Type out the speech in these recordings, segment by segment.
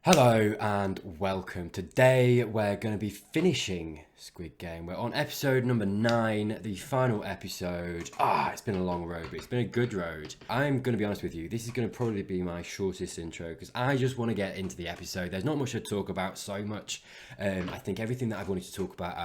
Hello and welcome. Today we're going to be finishing Squid Game. We're on episode number 9, the final episode. It's been a long road, but it's been a good road. I'm going to be honest with you, this is going to probably be my shortest intro because I just want to get into the episode. There's not much to talk about, so much. I think everything that I've wanted to talk about,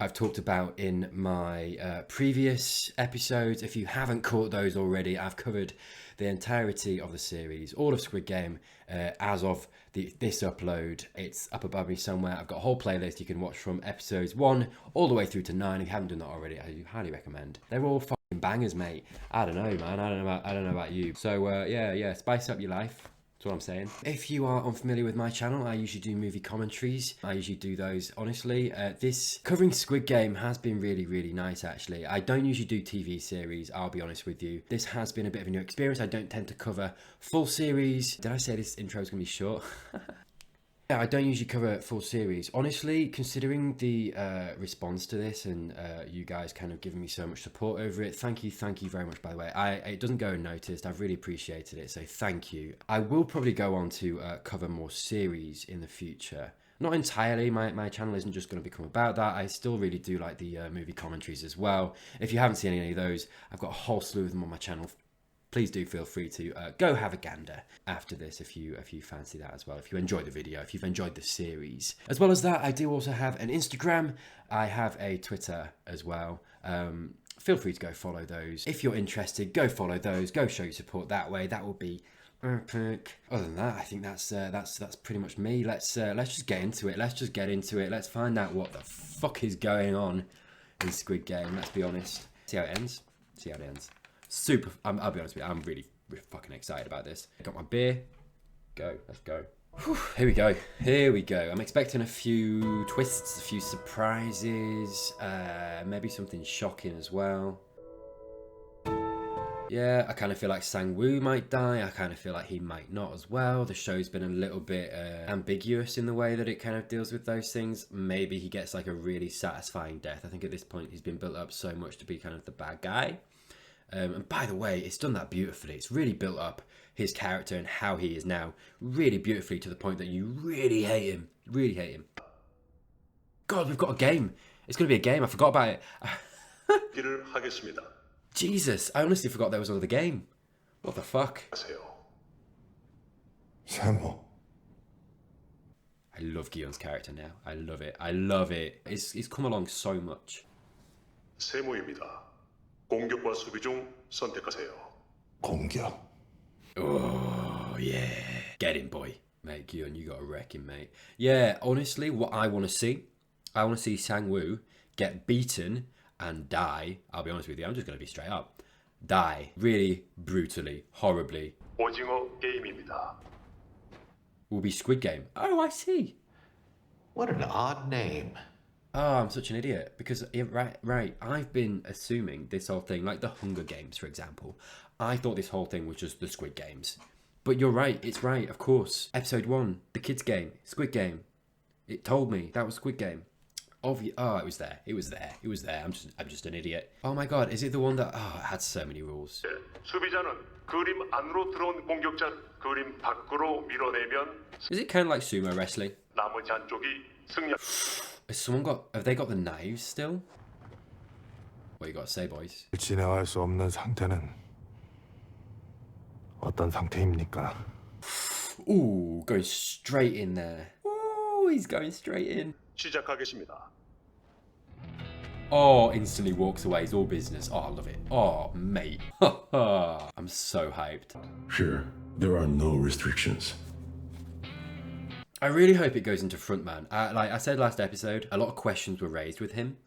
I've talked about in my previous episodes. If you haven't caught those already, I've covered the entirety of the series, all of Squid Game, as of this upload. It's up above me somewhere. I've got a whole playlist you can watch from episodes 1 all the way through to 9. If you haven't done that already, I highly recommend. They're all fucking bangers, mate. I don't know, man. I don't know about you. So yeah, spice up your life. That's what I'm saying. If you are unfamiliar with my channel, I usually do movie commentaries. I usually do those, honestly. This covering Squid Game has been really, really nice, actually. I don't usually do TV series, I'll be honest with you. This has been a bit of a new experience. I don't tend to cover full series. Did I say this intro is going to be short? Yeah, I don't usually cover full series. Honestly, considering the response to this and you guys kind of giving me so much support over it, thank you very much, by the way. It doesn't go unnoticed. I've really appreciated it, so thank you. I will probably go on to cover more series in the future. Not entirely, my channel isn't just going to become about that. I still really do like the movie commentaries as well. If you haven't seen any of those, I've got a whole slew of them on my channel. Please do feel free to go have a gander after this if you fancy that as well. If you enjoyed the video, if you've enjoyed the series. As well as that, I do also have an Instagram. I have a Twitter as well. Feel free to go follow those. If you're interested, go follow those. Go show your support that way. That will be epic. Other than that, I think that's pretty much me. Let's just get into it. Let's find out what the fuck is going on in Squid Game. Let's be honest. See how it ends. I'll be honest with you, I'm really fucking excited about this. Got my beer. Let's go. Whew, here we go. I'm expecting a few twists, a few surprises, maybe something shocking as well. Yeah, I kind of feel like Sang-woo might die. I kind of feel like he might not as well. The show's been a little bit ambiguous in the way that it kind of deals with those things. Maybe he gets like a really satisfying death. I think at this point he's been built up so much to be kind of the bad guy. And by the way, it's done that beautifully. It's really built up his character and how he is now really beautifully to the point that you really hate him. Really hate him. God, we've got a game. It's going to be a game. I forgot about it. Jesus, I honestly forgot there was another game. What the fuck? I love Gyeon's character now. I love it. It's come along so much. 공격과 수비 중 선택하세요. 공격. Oh, yeah. Get him, boy. Mate, Gyeon, you gotta wreck him, mate. Yeah, honestly, what I want to see Sang-woo get beaten and die. I'll be honest with you, I'm just gonna be straight up. Die. Really brutally, horribly. 오징어 게임입니다. Will be Squid Game. Oh, I see. What an odd name. Oh, I'm such an idiot because right. I've been assuming this whole thing, like the Hunger Games, for example. I thought this whole thing was just the Squid Games, but you're right. It's right, of course. Episode 1, the kids' game, Squid Game. It told me that was Squid Game. Oh, it was there. It was there. I'm just an idiot. Oh my God, is it the one that? Oh, it had so many rules. 수비자는 그림 안으로 들어온 공격자 그림 밖으로 밀어내면. Is it kind of like sumo wrestling? 나머지 한쪽이 승리. Have they got the knives still? What you got to say, boys? 진행할 수 없는 상태는 어떤 상태입니까? Ooh, going straight in there. Ooh, he's going straight in. 시작하겠습니다. Oh, instantly walks away. It's all business. Oh, I love it. Oh, mate. I'm so hyped. Sure, there are no restrictions. I really hope it goes into frontman. Like I said last episode, a lot of questions were raised with him.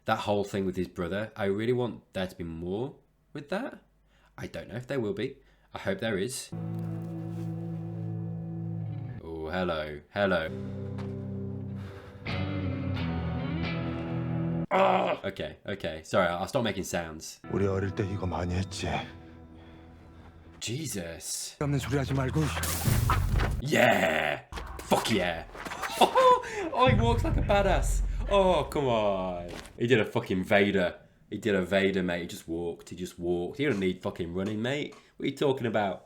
That whole thing with his brother. I really want there to be more with that. I don't know if there will be. I hope there is. Oh, hello. Oh! Okay. Sorry, I'll stop making sounds. 우리 어릴 때 이거 많이 했지. Jesus. 없는 소리 하지 말고. Yeah. Fuck yeah. Oh, he walks like a badass. Oh, come on. He did a fucking Vader. He did a Vader, mate. He just walked. He don't need fucking running, mate. What are you talking about?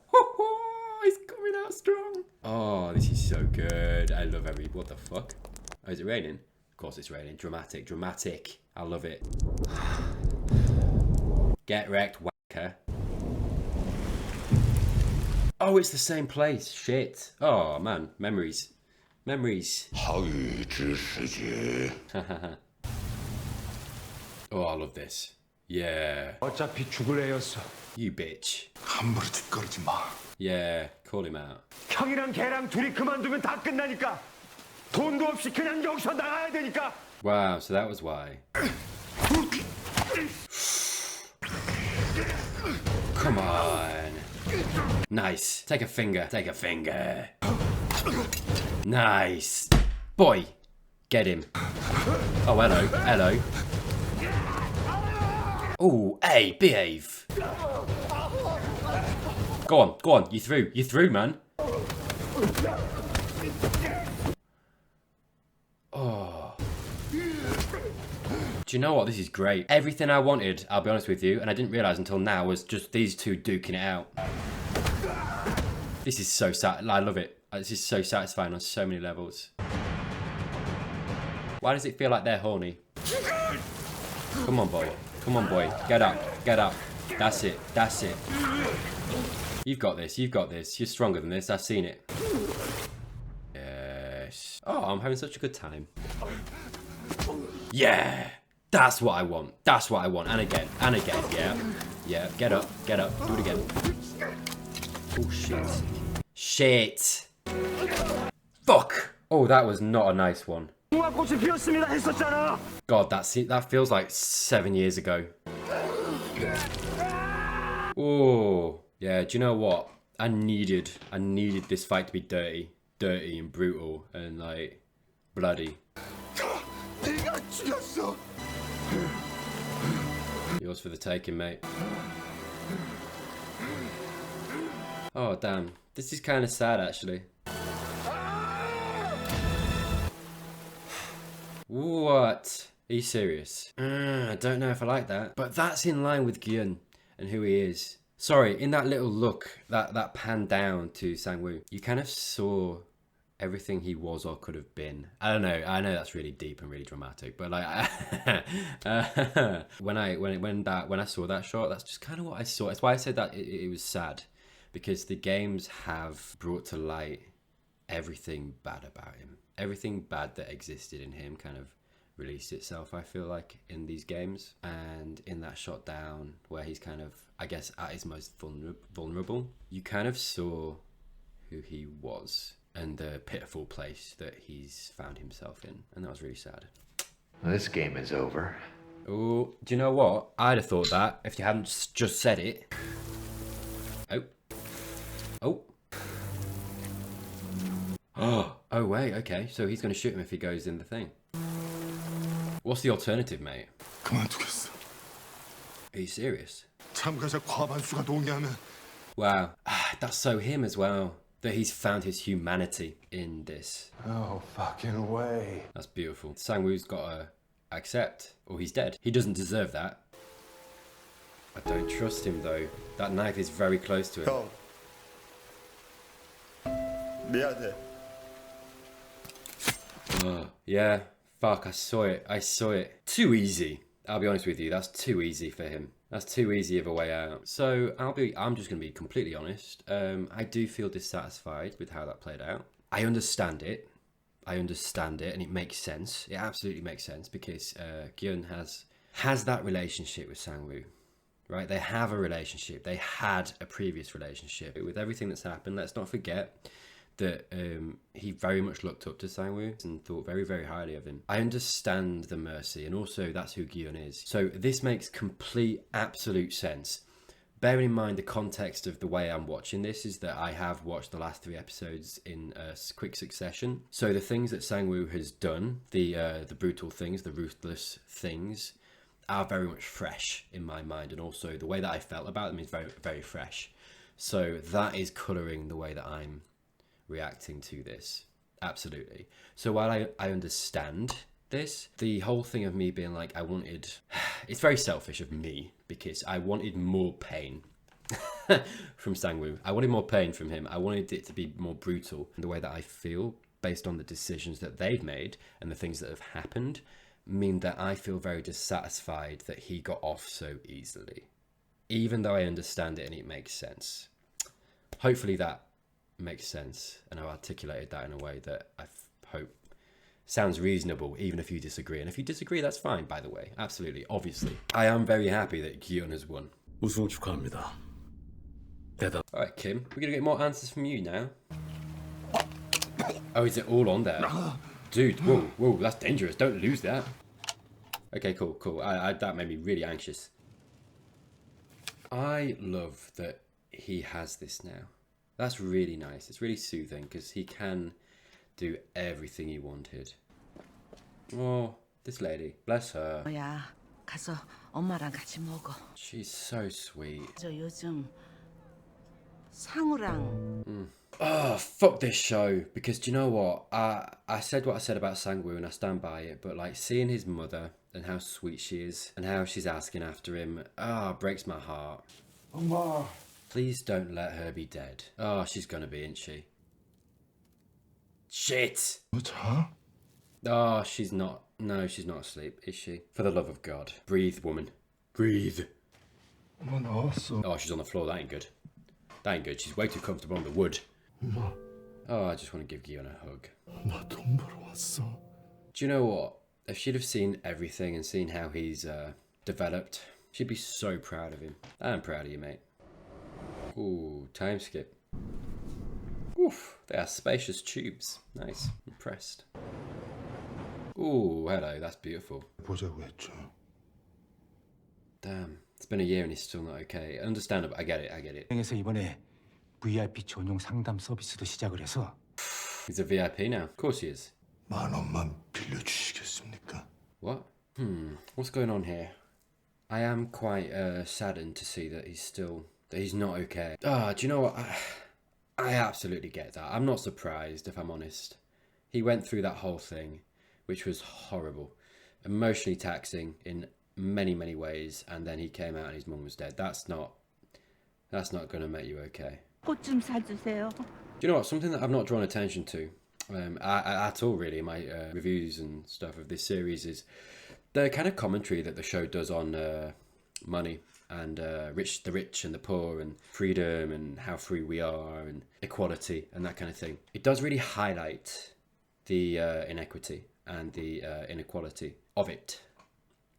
He's coming out strong. Oh, this is so good. I love every... What the fuck? Oh, is it raining? Of course it's raining. Dramatic, dramatic. I love it. Get wrecked, wanker. Oh, it's the same place. Shit. Oh, man. Memories. Memories. Oh, I love this. Yeah. 어차피 죽을 애였어. You bitch. 함부로 짓거리지 마. Yeah, call him out. 형이랑 걔랑 둘이 그만두면 다 끝나니까. 돈도 없이 그냥 여기서 나가야 되니까. Wow, so that was why. Come on. Nice. Take a finger. Take a finger. Nice. Boy. Get him. Oh, hello. Hello. Oh, hey, behave. Go on. Go on. You through. You through, man. Oh. Do you know what? This is great. Everything I wanted, I'll be honest with you, and I didn't realise until now, was just these two duking it out. This is so sad. I love it. This is so satisfying on so many levels. Why does it feel like they're horny? Come on, boy. Come on, boy. Get up. Get up. That's it. That's it. You've got this. You've got this. You're stronger than this. I've seen it. Yes. Oh, I'm having such a good time. Yeah. That's what I want. That's what I want. And again. And again. Yeah. Yeah. Get up. Get up. Do it again. Oh, shit. Shit. Fuck. Oh, that was not a nice one. God, that feels like 7 years ago. Oh, yeah. Do you know what? I needed this fight to be dirty and brutal and like bloody. Yours for the taking, mate. Oh damn, this is kind of sad actually. What? Are you serious? I don't know if I like that. But that's in line with Gyun and who he is. Sorry, in that little look, that pan down to Sang-woo, you kind of saw everything he was or could have been. I don't know. I know that's really deep and really dramatic, but like, when I saw that shot, that's just kind of what I saw. That's why I said that it was sad, because the games have brought to light everything bad about him. Everything bad that existed in him kind of released itself, I feel like, in these games. And in that shot down where he's kind of, I guess, at his most vulnerable, you kind of saw who he was and the pitiful place that he's found himself in. And that was really sad. Well, this game is over. Oh, do you know what? I'd have thought that if you hadn't just said it. Oh. Oh. Oh, wait, okay. So he's going to shoot him if he goes in the thing. What's the alternative, mate? 그만두겠어. Are you serious? 참가자 과반수가 동의하면. Wow. That's so him as well. That he's found his humanity in this. No fucking way. That's beautiful. Sang-woo's got to accept, or he's dead. He doesn't deserve that. I don't trust him, though. That knife is very close to him. 형 미안해. Yeah, fuck, I saw it. I saw it. Too easy. I'll be honest with you, that's too easy for him. That's too easy of a way out. So I'm just gonna be completely honest. I do feel dissatisfied with how that played out. I understand it. And it makes sense. It absolutely makes sense because Gyun has that relationship with Sang-woo. Right? They have a relationship. They had a previous relationship. With everything that's happened, let's not forget that he very much looked up to Sang-woo and thought very, very highly of him. I understand the mercy, and also that's who Gyun is. So this makes complete, absolute sense. Bearing in mind the context of the way I'm watching this is that I have watched the last 3 episodes in a quick succession. So the things that Sang-woo has done, the brutal things, the ruthless things, are very much fresh in my mind, and also the way that I felt about them is very, very fresh. So that is colouring the way that I'm reacting to this. Absolutely. So while I understand this, the whole thing of me being like, it's very selfish of me because I wanted more pain. from Sang-woo. I wanted more pain from him. I wanted it to be more brutal. The way that I feel, based on the decisions that they've made and the things that have happened, mean that I feel very dissatisfied that he got off so easily. Even though I understand it and it makes sense. Hopefully that makes sense, and I've articulated that in a way that I hope sounds reasonable, even if you disagree. And if you disagree, that's fine, by the way. Absolutely, obviously. I am very happy that Gion has won. 우승 축하합니다. 대단. Alright, Kim, we're gonna get more answers from you now. Oh, is it all on there? Dude, whoa, that's dangerous. Don't lose that. Okay, cool. That made me really anxious. I love that he has this now. That's really nice. It's really soothing because he can do everything he wanted. Oh, this lady. Bless her. 야, 가서 엄마랑 같이 먹어. She's so sweet. 저 요즘 상우랑 Oh, fuck this show. Because do you know what? I said what I said about Sang-woo and I stand by it. But like seeing his mother and how sweet she is and how she's asking after him, breaks my heart. 엄마. Please don't let her be dead. Oh, she's gonna be, isn't she? Shit! 너 자? Oh, she's not. No, she's not asleep, is she? For the love of God. Breathe, woman. Breathe. 엄마 나왔어. Oh, she's on the floor. That ain't good. That ain't good. She's way too comfortable on the wood. 엄마, Oh, I just want to give Gion a hug. 나 돈 벌어 왔어. Do you know what? If she'd have seen everything and seen how he's developed, she'd be so proud of him. I'm proud of you, mate. Ooh, time skip. Oof, they are spacious tubes. Nice. Impressed. Ooh, hello. That's beautiful. 보자고 했죠. Damn. It's been a year and he's still not okay. Understandable. I get it. 에서 이번에 VIP 전용 상담 서비스도 시작을 해서 He's a VIP now. Of course he is. 10,000만 빌려주시겠습니까? What? What's going on here? I am quite saddened to see that he's not okay. Do you know what? I absolutely get that. I'm not surprised, if I'm honest. He went through that whole thing, which was horrible. Emotionally taxing in many, many ways, and then he came out and his mum was dead. That's not going to make you okay. 꽃 좀 사주세요. Do you know what? Something that I've not drawn attention to at all, really, in my reviews and stuff of this series is the kind of commentary that the show does on money and the rich and the poor and freedom and how free we are and equality and that kind of thing. It does really highlight the inequity and the inequality of it,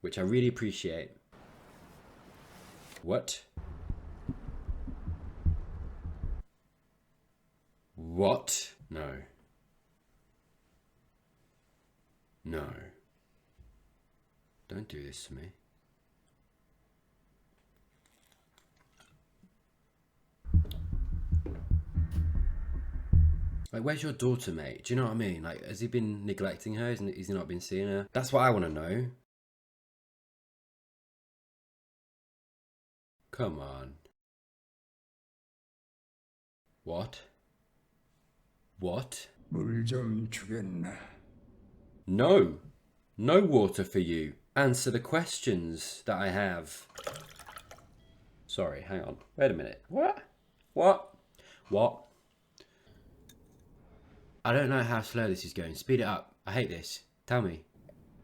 which I really appreciate. What? What? No. No. Don't do this to me. Like, where's your daughter, mate? Do you know what I mean? Like, has he been neglecting her? Has he not been seeing her? That's what I want to know. Come on. What? What? 물 좀 주겠나? No. No water for you. Answer the questions that I have. Sorry, hang on. Wait a minute. What? I don't know how slow this is going. Speed it up. I hate this. Tell me.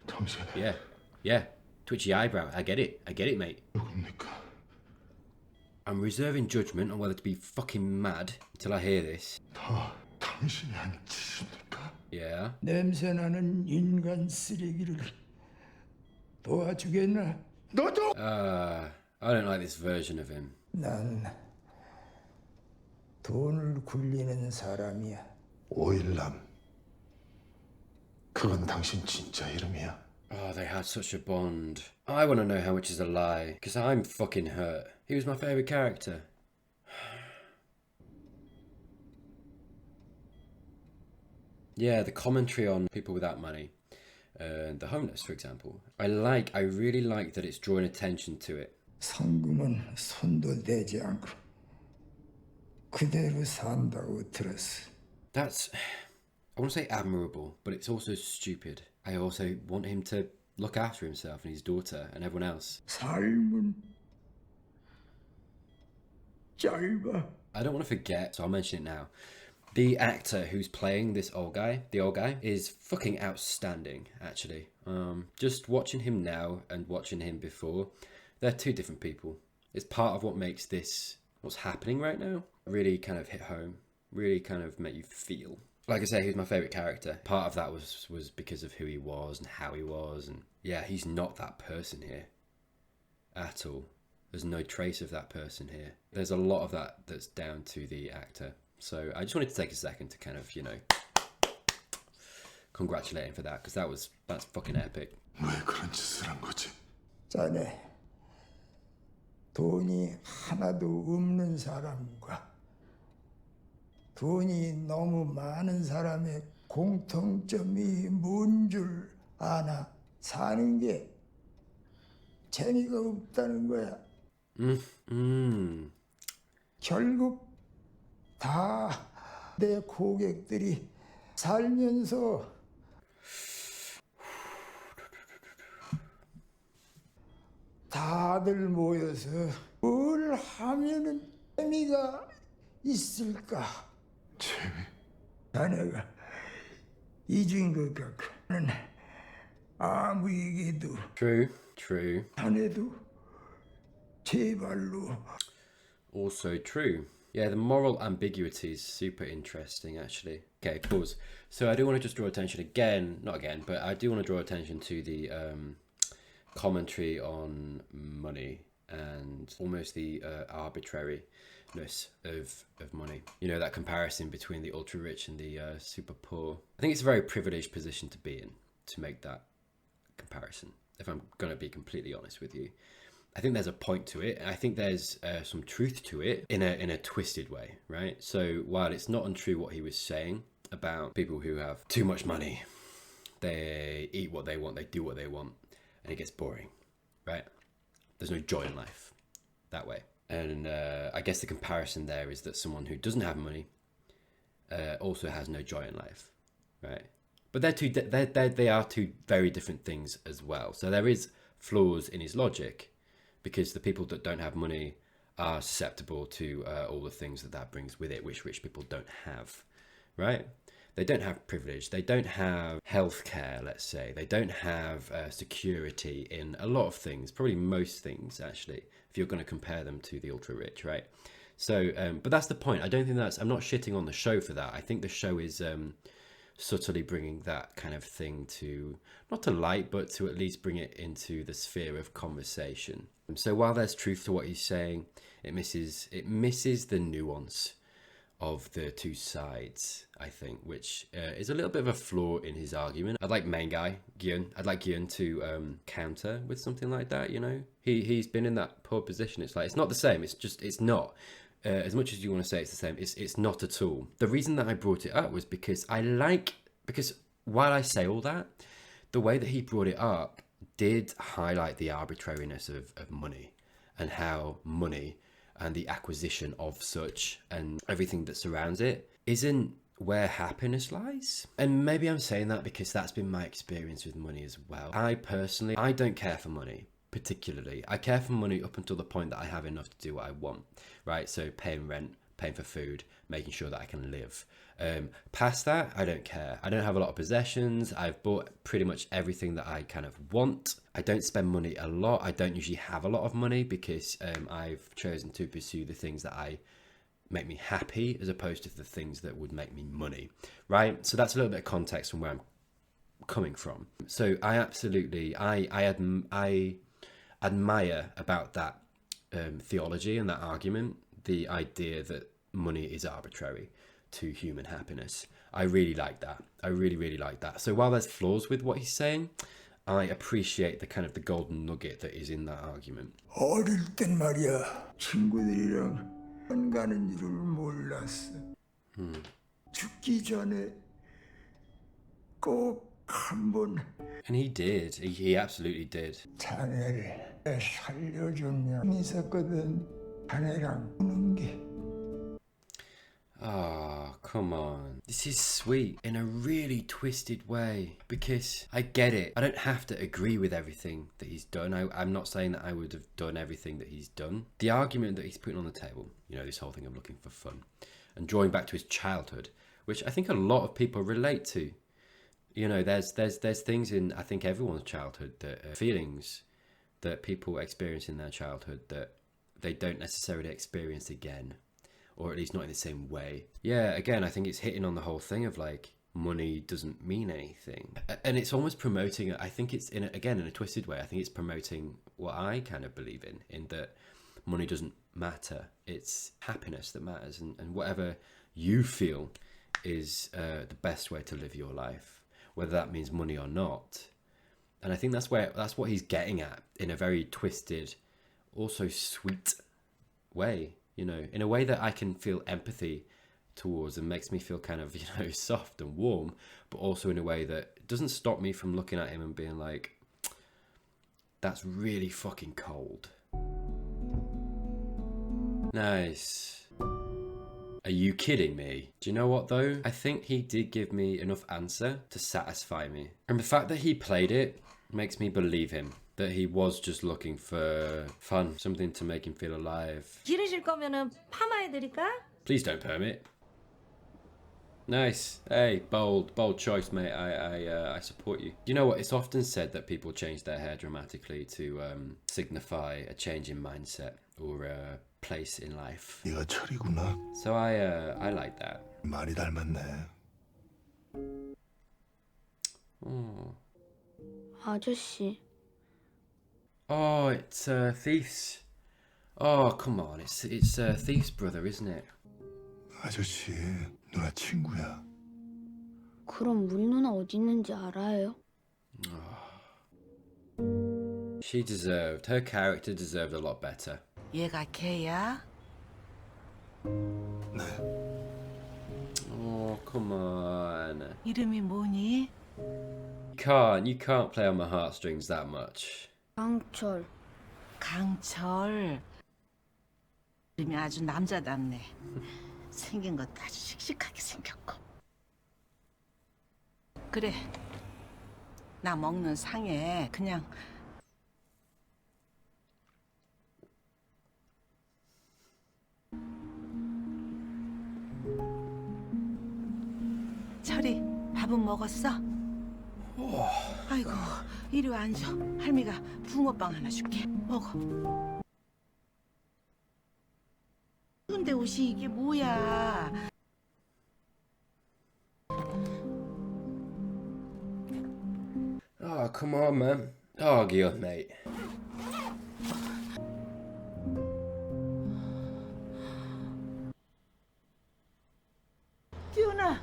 당신은 Yeah. Twitchy eyebrow. I get it, mate. 누굽니까? I'm reserving judgment on whether to be fucking mad until I hear this. 다 당신이 한 짓입니까? Yeah. 냄새나는 인간 쓰레기를 도와주겠나? 너도! I don't like this version of him. 난 돈을 굴리는 사람이야. 오일남. 그건 당신 진짜 이름이야? Oh, they had such a bond. I want to know how much is a lie, because I'm fucking hurt. He was my favourite character. Yeah, the commentary on people without money. The homeless, for example. I really like that it's drawing attention to it. 상금은 손도 대지 않고 그대로 산다고 들었어. That's, I want to say admirable, but it's also stupid. I also want him to look after himself and his daughter and everyone else. 삶은 짧아. I don't want to forget, so I'll mention it now. The actor who's playing this the old guy, is fucking outstanding, actually. Just watching him now and watching him before, they're two different people. It's part of what makes this, what's happening right now, really kind of hit home, really kind of make you feel. Like I say, he was my favourite character. Part of that was because of who he was and how he was. And yeah, he's not that person here at all. There's no trace of that person here. There's a lot of that that's down to the actor. So I just wanted to take a second to kind of, you know, congratulate him for that, because that's fucking epic. 왜 그런 짓을 한 거지? 자네 돈이 하나도 없는 사람과 돈이 너무 많은 사람의 공통점이 뭔 줄 아나? 사는 게 재미가 없다는 거야. 결국 다 내 고객들이 살면서 다들 모여서 뭘 하면은 재미가 있을까? 재미? 자네가 잊은 것 같고는 아무 얘기도 True. 자네도 제발로. Also true. Yeah, the moral ambiguity is super interesting, actually. Okay, pause. So I do want to just draw attention again, not again, but I do want to draw attention to the commentary on money and almost the arbitrariness of money. You know, that comparison between the ultra rich and the super poor. I think it's a very privileged position to be in, to make that comparison, if I'm going to be completely honest with you. I think there's a point to it. I think there's some truth to it in a twisted way, right? So while it's not untrue what he was saying about people who have too much money, they eat what they want, they do what they want, and it gets boring, right? There's no joy in life that way. And I guess the comparison there is that someone who doesn't have money also has no joy in life, right? But they are two very different things as well. So there is flaws in his logic, because the people that don't have money are susceptible to all the things that brings with it, which rich people don't have, right? They don't have privilege. They don't have healthcare, let's say. They don't have security in a lot of things, probably most things, actually, if you're going to compare them to the ultra rich, right? So, but that's the point. I don't think I'm not shitting on the show for that. I think the show is subtly bringing that kind of thing to, not to light, but to at least bring it into the sphere of conversation. So while there's truth to what he's saying, it misses the nuance of the two sides, I think, which is a little bit of a flaw in his argument. I'd like main guy, Gyun, to counter with something like that, you know? He's been in that poor position. It's like, it's not the same. It's not. As much as you want to say it's the same, it's not at all. The reason that I brought it up was because while I say all that, the way that he brought it up did highlight the arbitrariness of money, and how money and the acquisition of such and everything that surrounds it isn't where happiness lies. And maybe I'm saying that because that's been my experience with money as well. I don't care for money particularly. I care for money up until the point that I have enough to do what I want, right? So paying rent, paying for food, making sure that I can live. Past that, I don't care. I don't have a lot of possessions. I've bought pretty much everything that I kind of want. I don't spend money a lot. I don't usually have a lot of money because I've chosen to pursue the things that make me happy, as opposed to the things that would make me money, right? So that's a little bit of context from where I'm coming from. So I admire about that theology and that argument, the idea that money is arbitrary to human happiness. I really like that. I really, really like that. So while there's flaws with what he's saying, I appreciate the kind of the golden nugget that is in that argument. 어릴 땐 말이야, 친구들이랑 안 가는 줄을 몰랐어. 죽기 전에 꼭 한번. And he did. He absolutely did. 자네를 살려주면 있었거든. 자네랑 우는 게. Ah, come on. This is sweet in a really twisted way, because I get it. I don't have to agree with everything that he's done. I'm not saying that I would have done everything that he's done. The argument that he's putting on the table, you know, this whole thing of looking for fun and drawing back to his childhood, which I think a lot of people relate to. You know, there's things in, I think, everyone's childhood, that feelings that people experience in their childhood that they don't necessarily experience again, or at least not in the same way. Yeah, again, I think it's hitting on the whole thing of like, money doesn't mean anything. And it's almost promoting, I think it's, in a twisted way, I think it's promoting what I kind of believe in that money doesn't matter. It's happiness that matters, and whatever you feel is the best way to live your life, whether that means money or not. And I think that's what he's getting at in a very twisted, also sweet way, you know, in a way that I can feel empathy towards and makes me feel kind of, you know, soft and warm, but also in a way that doesn't stop me from looking at him and being like, that's really fucking cold. Nice. Are you kidding me? Do you know what though? I think he did give me enough answer to satisfy me. And the fact that he played it makes me believe him. That he was just looking for fun, something to make him feel alive. 기르실 거면은 파마해드릴까? Please don't perm it. Nice. Hey, bold choice, mate. I support you. You know what? It's often said that people change their hair dramatically to signify a change in mindset or a place in life. 네가 철이구나. So I like that. 많이 닮았네. Oh. 아저씨. Oh, it's Thief's. Oh, come on. It's Thief's brother, isn't it? 아저씨, 누나 친구야. 그럼 우리 누나 어디 있는지 알아요? Her character deserved a lot better. 얘가 걔야? 네. Oh, come on. 이름이 뭐니? You can't play on my heartstrings that much. 강철. 강철. 이름이 아주 남자답네. 생긴 것도 아주 씩씩하게 생겼고. 그래. 나 먹는 상에 그냥 철이 밥은 먹었어? 아이고, 이리 와 앉아. 할미가 붕어빵 하나 줄게. 먹어. 근데 옷이 이게 뭐야? Oh, come on, man. Oh, God, mate. 뛰어나.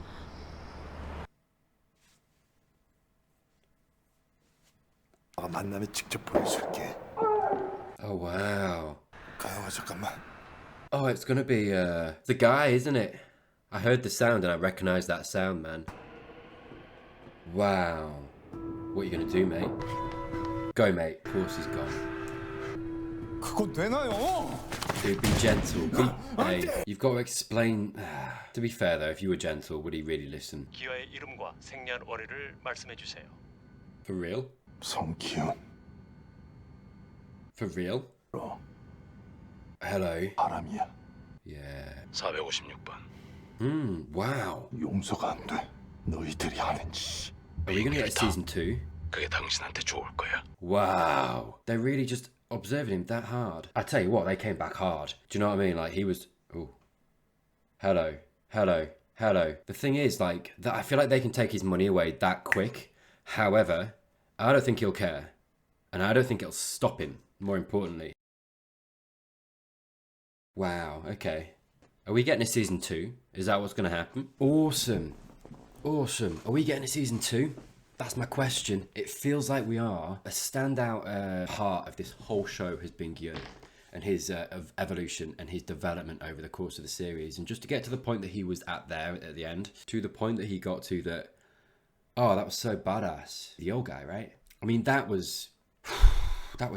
만나면 직접 보여줄게. Oh, wow. 가영아 잠깐만. Oh, it's gonna be the guy, isn't it? I heard the sound and I recognized that sound, man. Wow. What are you gonna do, mate? Go, mate. Of course he's gone. 그건 되나요? Dude, be gentle. Hey, you've got to explain. To be fair, though, if you were gentle, would he really listen? 기아의 이름과 생년월일을 말씀해 주세요. For real? 성기훈. For real? 로. Hello? 바람이야. Yeah. 456번. Wow. 용서가 안 돼. 너희들이 하는 짓. Are we gonna get a season 2? 그게 당신한테 좋을 거야. Wow. They're really just observing him that hard. I tell you what, they came back hard. Do you know what I mean? Like, he was... Ooh. Hello. Hello. Hello. The thing is, like, that I feel like they can take his money away that quick. However, I don't think he'll care. And I don't think it'll stop him, more importantly. Wow, okay. Are we getting a season 2? Is that what's going to happen? Awesome. Awesome. Are we getting a season 2? That's my question. It feels like we are. A standout part of this whole show has been Gyun and his of evolution and his development over the course of the series. And just to get to the point that he was at there at the end, to the point that he got to that, oh, that was so badass. The old guy, right? I mean, that was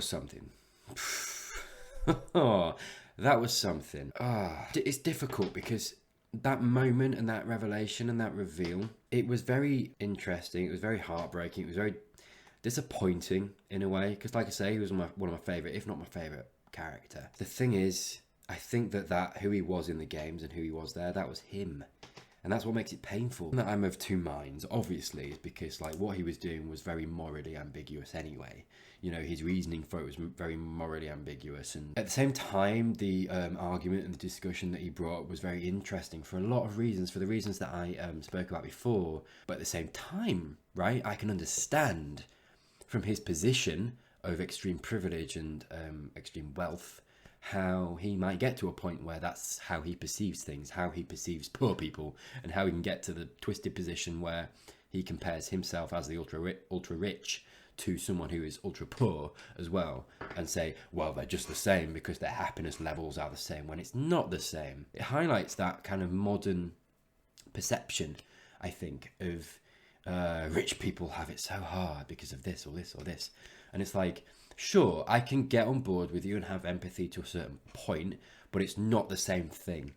something. Oh, that was something. It's difficult because that moment and that revelation and that reveal, it was very interesting. It was very heartbreaking. It was very disappointing in a way, because like I say, he was one of my favorite, if not my favorite character. The thing is, I think that who he was in the games and who he was there, that was him. And that's what makes it painful. That I'm of two minds, obviously, is because like what he was doing was very morally ambiguous anyway. You know, his reasoning for it was very morally ambiguous. And at the same time, the argument and the discussion that he brought was very interesting for a lot of reasons, for the reasons that I spoke about before. But at the same time, right, I can understand from his position of extreme privilege and extreme wealth, how he might get to a point where that's how he perceives things, how he perceives poor people, and how he can get to the twisted position where he compares himself as the ultra rich to someone who is ultra poor as well, and say, well, they're just the same because their happiness levels are the same, when it's not the same. It highlights that kind of modern perception, I think, of rich people have it so hard because of this or this or this. And it's like, sure, I can get on board with you and have empathy to a certain point, but it's not the same thing.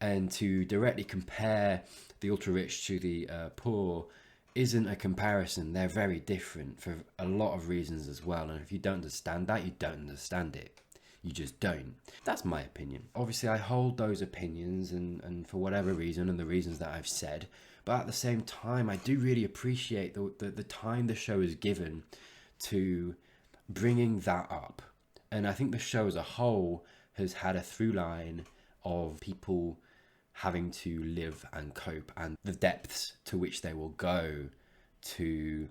And to directly compare the ultra rich to the poor isn't a comparison. They're very different for a lot of reasons as well. And if you don't understand that, you don't understand it. You just don't. That's my opinion. Obviously, I hold those opinions and for whatever reason and the reasons that I've said. But at the same time, I do really appreciate the time the show is given to bringing that up. And I think the show as a whole has had a through line of people having to live and cope, and the depths to which they will go to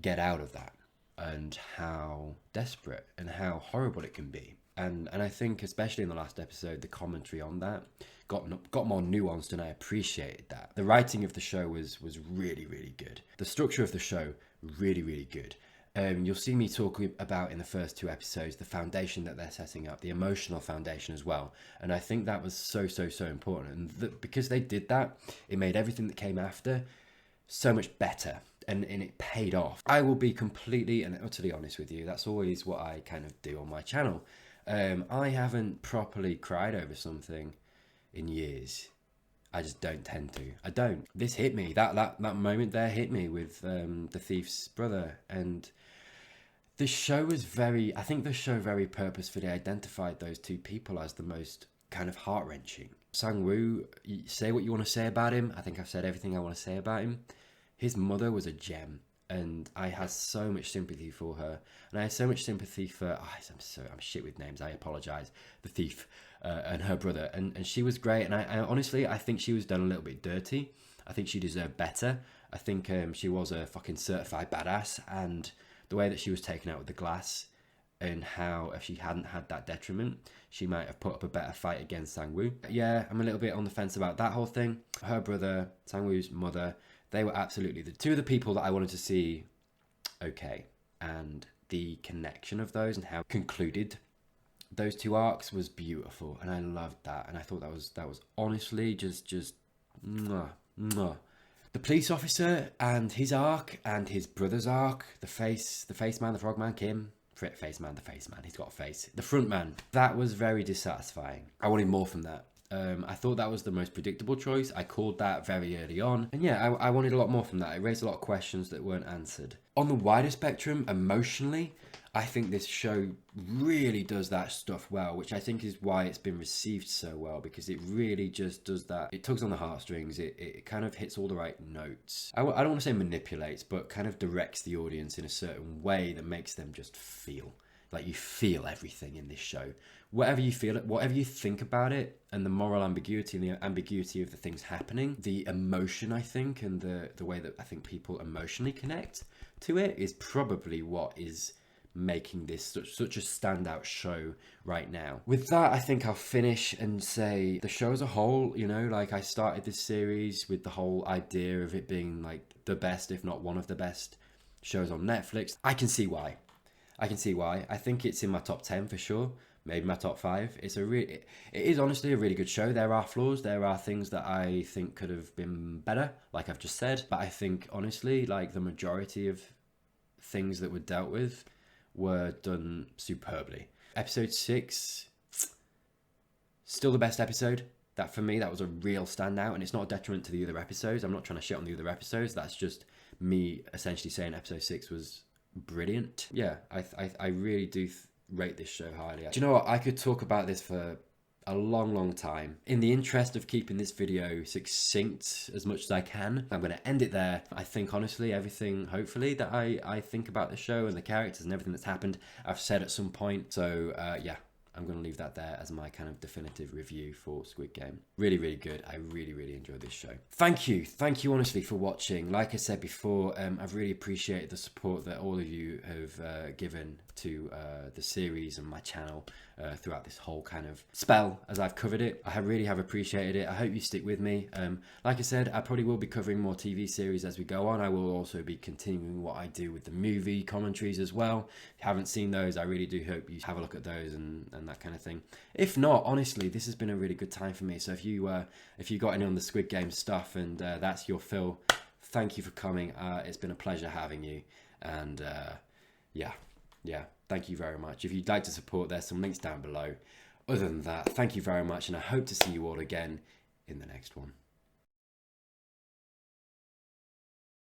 get out of that, and how desperate and how horrible it can be. And I think especially in the last episode, the commentary on that got more nuanced, and I appreciated that. The writing of the show was really, really good. The structure of the show, really, really good. You'll see me talk about in the first two episodes the foundation that they're setting up, the emotional foundation as well. And I think that was so important. And because they did that, it made everything that came after so much better. And it paid off. I will be completely and utterly honest with you. That's always what I kind of do on my channel. I haven't properly cried over something in years. I just don't tend to. I don't. This hit me. That moment there hit me with the thief's brother. And the show was I think the show very purposefully identified those two people as the most kind of heart-wrenching. Sang-woo, say what you want to say about him. I think I've said everything I want to say about him. His mother was a gem, and I had so much sympathy for her. And I had so much sympathy for, I'm shit with names, I apologise, the thief and her brother. And she was great, and I honestly, I think she was done a little bit dirty. I think she deserved better. I think she was a fucking certified badass, and the way that she was taken out with the glass, and how if she hadn't had that detriment, she might have put up a better fight against Sang-woo. Yeah, I'm a little bit on the fence about that whole thing. Her brother, Sang-woo's mother, they were absolutely the two of the people that I wanted to see okay. And the connection of those and how concluded those two arcs was beautiful, and I loved that. And I thought that was honestly just mwah, mwah. The police officer and his arc and his brother's arc, the face man, the frog man, Kim, face man, he's got a face. The front man, that was very dissatisfying. I wanted more from that. I thought that was the most predictable choice. I called that very early on. And yeah, I wanted a lot more from that. It raised a lot of questions that weren't answered. On the wider spectrum, emotionally, I think this show really does that stuff well, which I think is why it's been received so well, because it really just does that. It tugs on the heartstrings. It kind of hits all the right notes. I don't want to say manipulates, but kind of directs the audience in a certain way that makes them just feel. Like you feel everything in this show. Whatever you feel it, whatever you think about it, and the moral ambiguity and the ambiguity of the things happening, the emotion, I think, and the way that I think people emotionally connect to it is probably what is making this such a standout show right now. With that, I think I'll finish and say the show as a whole, you know, like I started this series with the whole idea of it being like the best, if not one of the best shows on Netflix. I can see why. I think it's in my top 10 for sure. Maybe my top 5. It is honestly a really good show. There are flaws. There are things that I think could have been better, like I've just said. But I think honestly, like the majority of things that were dealt with were done superbly. Episode 6, still the best episode. That for me, that was a real standout, and it's not a detriment to the other episodes. I'm not trying to shit on the other episodes. That's just me essentially saying episode 6 was brilliant. Yeah, I really do rate this show highly. Do you know what? I could talk about this for a long time. In the interest of keeping this video succinct as much as I can, I'm going to end it there. I think honestly everything, hopefully, that I think about the show and the characters and everything that's happened, I've said at some point. So yeah, I'm going to leave that there as my kind of definitive review for Squid Game. Really good. I really enjoyed this show. Thank you honestly for watching. Like I said before, I've really appreciated the support that all of you have given to the series and my channel throughout this whole kind of spell as I've covered it. I really have appreciated it. I hope you stick with me. Like I said, I probably will be covering more TV series as we go on. I will also be continuing what I do with the movie commentaries as well. If you haven't seen those, I really do hope you have a look at those and that kind of thing. If not, honestly, this has been a really good time for me. So if you got any on the Squid Game stuff and that's your fill, thank you for coming. It's been a pleasure having you, and yeah, thank you very much. If you'd like to support, there's some links down below. Other than that, thank you very much, and I hope to see you all again in the next one.